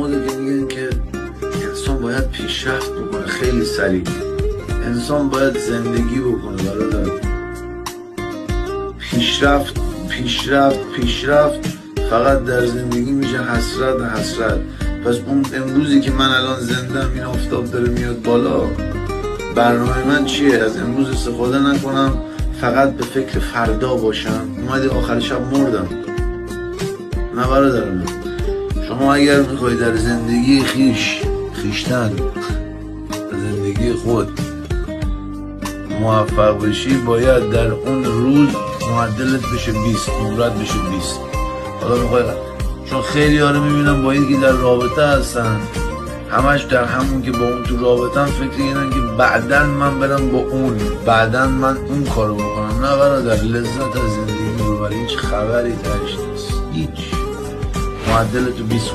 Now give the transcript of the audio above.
مورد که میگن که انسان باید پیشرفت بکنه خیلی سریع، انسان باید زندگی بکنه برادر. پیشرفت فقط در زندگی میشه حسرت. پس اون امروزی که من الان زندم، این آفتاب داره میاد بالا، برنامه من چیه؟ از امروز استفاده نکنم، فقط به فکر فردا باشم. اومدی آخر شب مردم. نه برادر من، شما اگر میخوای در زندگی خیشتن، زندگی خود موفق بشی، باید در اون روز معدلت بشه 20، نمرت بشه 20. حالا میخوای، چون خیلی ها رو میبینم با اینکه در رابطه هستن، همش در همون که با اون تو رابطه هم فکر اینن که بعدن من برم با اون، بعدن من اون کارو بکنم. نه برادر، لذت از زندگی رو برای هیچ خبری درش نیست، هیچ. معدلتو 20